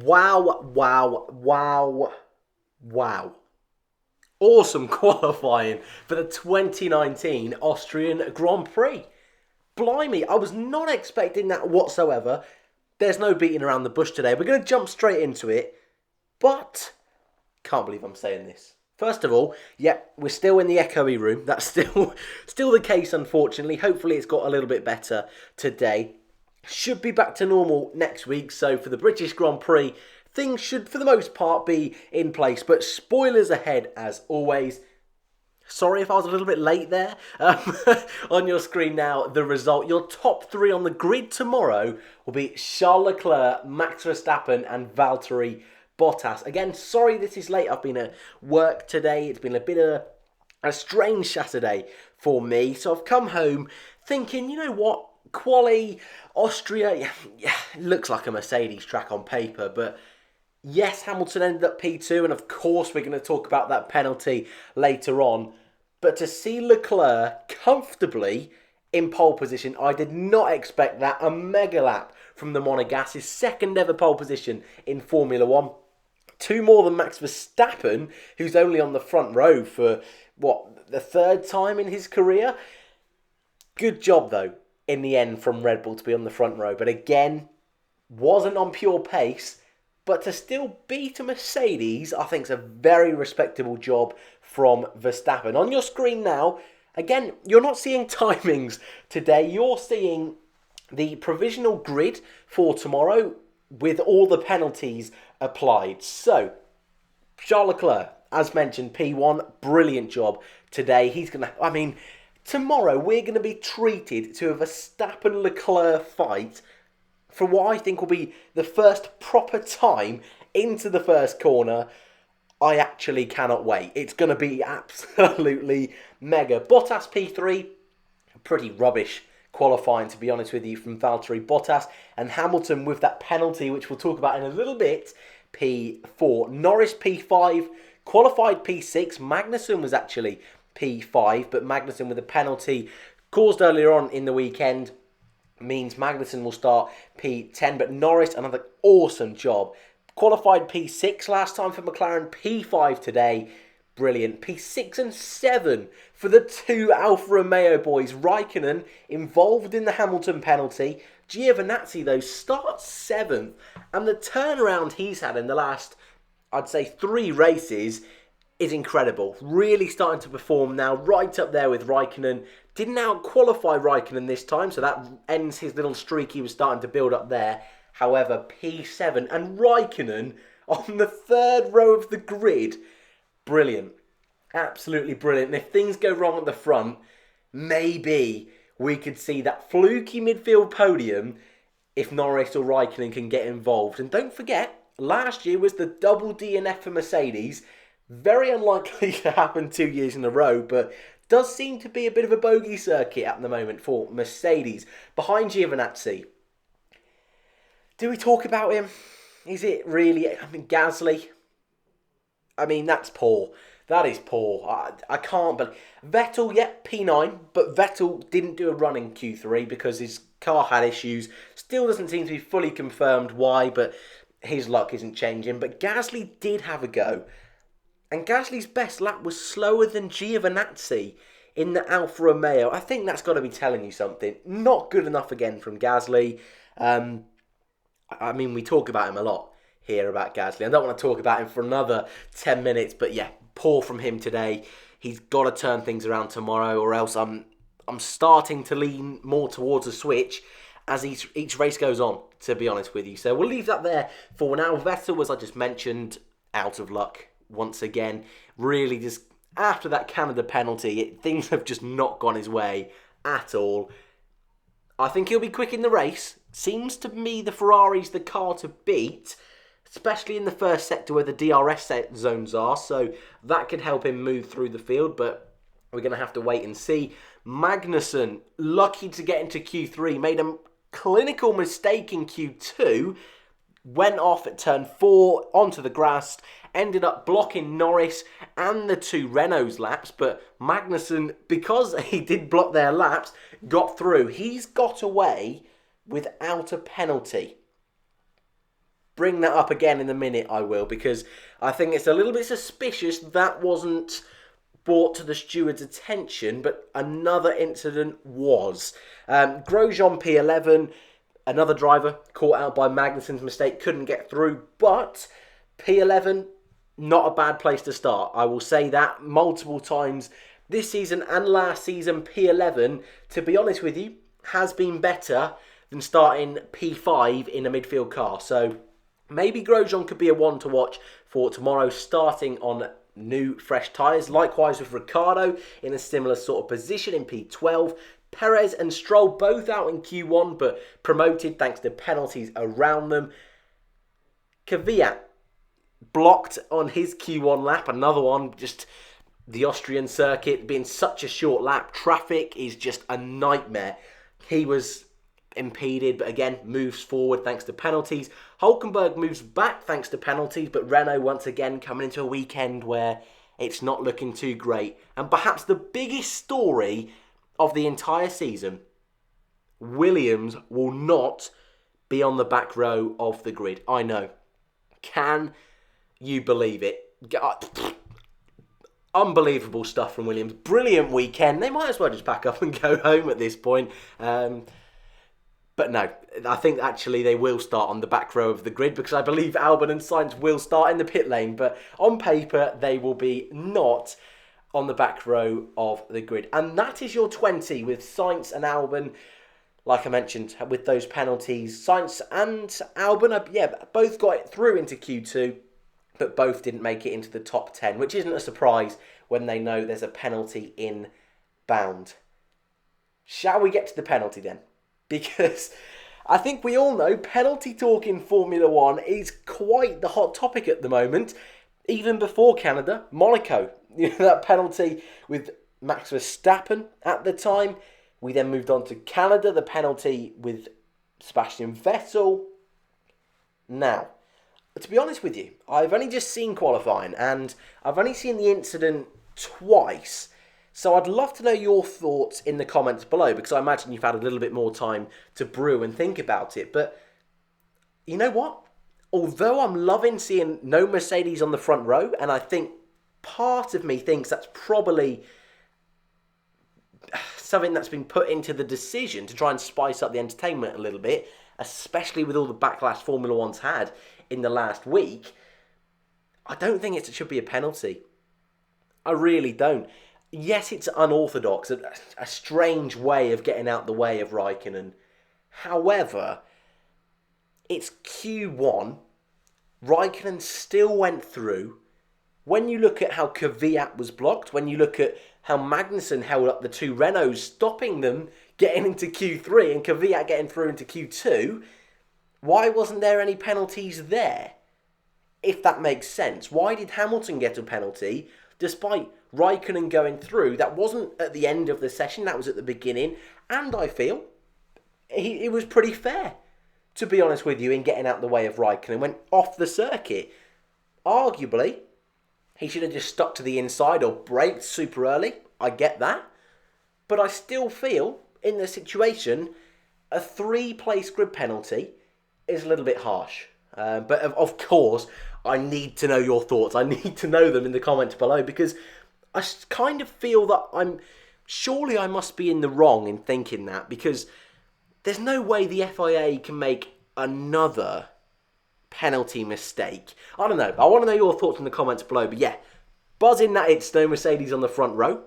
Wow. Awesome qualifying for the 2019 Austrian Grand Prix. Blimey, I was not expecting that whatsoever. There's no beating around the bush today. We're going to jump straight into it. But, can't believe I'm saying this. First of all, we're still in the echoey room. That's still the case, unfortunately. Hopefully it's got a little bit better today. Should be back to normal next week. So for the British Grand Prix, things should, for the most part, be in place. But spoilers ahead, as always. Sorry if I was a little bit late there. On your screen now, the result. Your top three on the grid tomorrow will be Charles Leclerc, Max Verstappen and Valtteri Bottas. Again, sorry this is late. I've been at work today. It's been a bit of a strange Saturday for me. So I've come home thinking, you know what? Quali, Austria, looks like a Mercedes track on paper. But yes, Hamilton ended up P2. And of course, we're going to talk about that penalty later on. But to see Leclerc comfortably in pole position, I did not expect that. A mega lap from the Monegasque, his second ever pole position in Formula 1. Two more than Max Verstappen, who's only on the front row for, the third time in his career? Good job, though, in the end from Red Bull to be on the front row. But again, wasn't on pure pace. But to still beat a Mercedes, I think is a very respectable job from Verstappen. On your screen now, again, you're not seeing timings today. You're seeing the provisional grid for tomorrow with all the penalties applied. So, Charles Leclerc, as mentioned, P1, brilliant job today. Tomorrow we're going to be treated to a Verstappen-Leclerc fight for what I think will be the first proper time into the first corner. I actually cannot wait. It's going to be absolutely mega. Bottas P3, pretty rubbish qualifying, to be honest with you, from Valtteri Bottas. And Hamilton with that penalty, which we'll talk about in a little bit, P4. Norris P5, qualified P6. Magnussen was actually P5, but Magnussen with a penalty caused earlier on in the weekend means Magnussen will start P10. But Norris, another awesome job. Qualified P6 last time for McLaren, P5 today. Brilliant. P6 and 7 for the two Alfa Romeo boys. Raikkonen involved in the Hamilton penalty. Giovinazzi, though, starts 7th. And the turnaround he's had in the last, I'd say, 3 races is incredible. Really starting to perform now, right up there with Raikkonen. Didn't out-qualify Raikkonen this time, so that ends his little streak he was starting to build up there. However, P7 and Raikkonen on the 3rd row of the grid. Brilliant. Absolutely brilliant. And if things go wrong at the front, maybe we could see that fluky midfield podium if Norris or Raikkonen can get involved. And don't forget, last year was the double DNF for Mercedes. Very unlikely to happen 2 years in a row, but does seem to be a bit of a bogey circuit at the moment for Mercedes. Behind Giovinazzi. Do we talk about him? Is it really? Gasly. That's poor. That is poor. I can't believe. Vettel, P9, but Vettel didn't do a run in Q3 because his car had issues. Still doesn't seem to be fully confirmed why, but his luck isn't changing. But Gasly did have a go. And Gasly's best lap was slower than Giovinazzi in the Alfa Romeo. I think that's got to be telling you something. Not good enough again from Gasly. We talk about him a lot here about Gasly. I don't want to talk about him for another 10 minutes, but poor from him today. He's got to turn things around tomorrow, or else I'm starting to lean more towards a switch as each race goes on, to be honest with you. So we'll leave that there for now. Vettel, as I just mentioned, out of luck once again. Really just after that Canada penalty, things have just not gone his way at all. I think he'll be quick in the race. Seems to me the Ferrari's the car to beat, especially in the first sector where the DRS zones are. So that could help him move through the field, but we're going to have to wait and see. Magnussen, lucky to get into Q3, made a clinical mistake in Q2, went off at turn 4 onto the grass, ended up blocking Norris and the two Renault's laps, but Magnussen, because he did block their laps, got through. He's got away without a penalty. bring that up again in a minute, I will, because I think it's a little bit suspicious that wasn't brought to the steward's attention, but another incident was. Grosjean P11, another driver caught out by Magnussen's mistake, couldn't get through, but P11, not a bad place to start. I will say that multiple times this season and last season. P11, to be honest with you, has been better than starting P5 in a midfield car. So maybe Grosjean could be a one to watch for tomorrow, starting on new fresh tyres. Likewise with Ricciardo in a similar sort of position in P12. Perez and Stroll both out in Q1 but promoted thanks to penalties around them. Kvyat blocked on his Q1 lap. Another one, just the Austrian circuit being such a short lap. Traffic is just a nightmare. He was impeded, but again, moves forward thanks to penalties. Hülkenberg moves back thanks to penalties, but Renault once again coming into a weekend where it's not looking too great. And perhaps the biggest story of the entire season, Williams will not be on the back row of the grid. I know. Can you believe it? Unbelievable stuff from Williams. Brilliant weekend. They might as well just pack up and go home at this point. But no, I think actually they will start on the back row of the grid because I believe Albon and Sainz will start in the pit lane. But on paper, they will be not on the back row of the grid. And that is your 20 with Sainz and Albon. Like I mentioned, with those penalties, Sainz and Albon, both got it through into Q2, but both didn't make it into the top 10, which isn't a surprise when they know there's a penalty inbound. Shall we get to the penalty then? Because I think we all know penalty talk in Formula 1 is quite the hot topic at the moment. Even before Canada, Monaco, that penalty with Max Verstappen at the time. We then moved on to Canada, the penalty with Sebastian Vettel. Now, to be honest with you, I've only just seen qualifying and I've only seen the incident twice. So I'd love to know your thoughts in the comments below because I imagine you've had a little bit more time to brew and think about it. But you know what? Although I'm loving seeing no Mercedes on the front row, and I think part of me thinks that's probably something that's been put into the decision to try and spice up the entertainment a little bit, especially with all the backlash Formula 1's had in the last week, I don't think it should be a penalty. I really don't. Yes, it's unorthodox, a strange way of getting out the way of Raikkonen. However, it's Q1. Raikkonen still went through. When you look at how Kvyat was blocked, when you look at how Magnussen held up the two Renaults, stopping them getting into Q3 and Kvyat getting through into Q2, why wasn't there any penalties there? If that makes sense. Why did Hamilton get a penalty despite Raikkonen going through? That wasn't at the end of the session, that was at the beginning. And I feel it was pretty fair, to be honest with you, in getting out the way of Raikkonen. Went off the circuit. Arguably, he should have just stuck to the inside or braked super early. I get that. But I still feel, in the situation, a 3-place grid penalty is a little bit harsh. But of course, I need to know your thoughts. I need to know them in the comments below because I kind of feel that surely I must be in the wrong in thinking that because there's no way the FIA can make another penalty mistake. I don't know. I want to know your thoughts in the comments below. But yeah, buzzing that it's no Mercedes on the front row.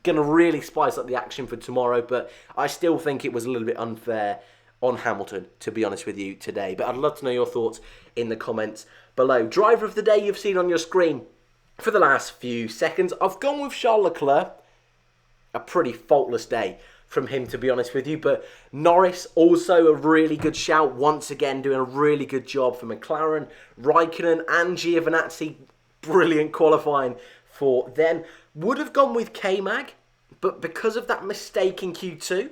Going to really spice up the action for tomorrow. But I still think it was a little bit unfair on Hamilton, to be honest with you, today. But I'd love to know your thoughts in the comments below. Driver of the day you've seen on your screen for the last few seconds. I've gone with Charles Leclerc. A pretty faultless day from him, to be honest with you. But Norris, also a really good shout. Once again, doing a really good job for McLaren. Raikkonen and Giovinazzi, brilliant qualifying for them. Would have gone with K-Mag, but because of that mistake in Q2,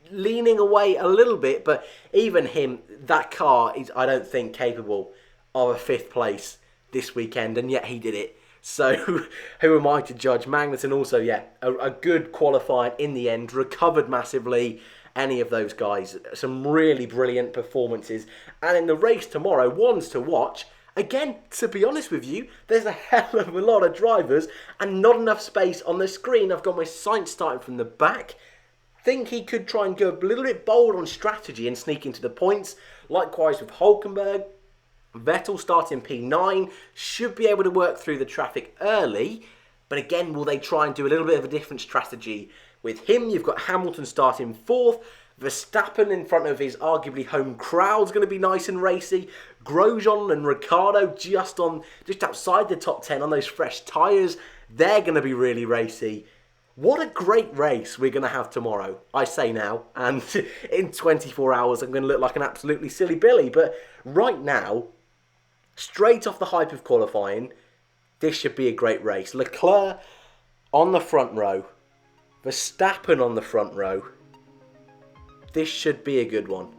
leaning away a little bit. But even him, that car is, I don't think, capable of a 5th place this weekend, and yet he did it. So, who am I to judge? Magnussen also, a good qualifying in the end, recovered massively, any of those guys. Some really brilliant performances. And in the race tomorrow, ones to watch. Again, to be honest with you, there's a hell of a lot of drivers and not enough space on the screen. I've got my Sainz starting from the back. Think he could try and go a little bit bold on strategy and sneak into the points. Likewise with Hulkenberg. Vettel starting P9. Should be able to work through the traffic early. But again, will they try and do a little bit of a different strategy? With him, you've got Hamilton starting 4th. Verstappen in front of his arguably home crowd's going to be nice and racy. Grosjean and Ricciardo just outside the top 10 on those fresh tyres. They're going to be really racy. What a great race we're going to have tomorrow, I say now. And in 24 hours, I'm going to look like an absolutely silly Billy. But right now, straight off the hype of qualifying, this should be a great race. Leclerc on the front row. Verstappen on the front row. This should be a good one.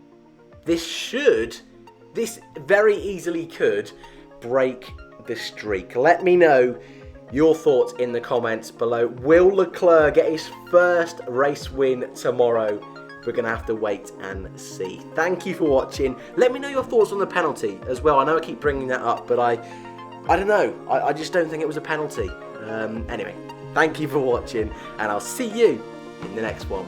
This very easily could break the streak. Let me know your thoughts in the comments below. Will Leclerc get his first race win tomorrow? We're going to have to wait and see. Thank you for watching. Let me know your thoughts on the penalty as well. I know I keep bringing that up, but I don't know. I just don't think it was a penalty. Anyway, thank you for watching, and I'll see you in the next one.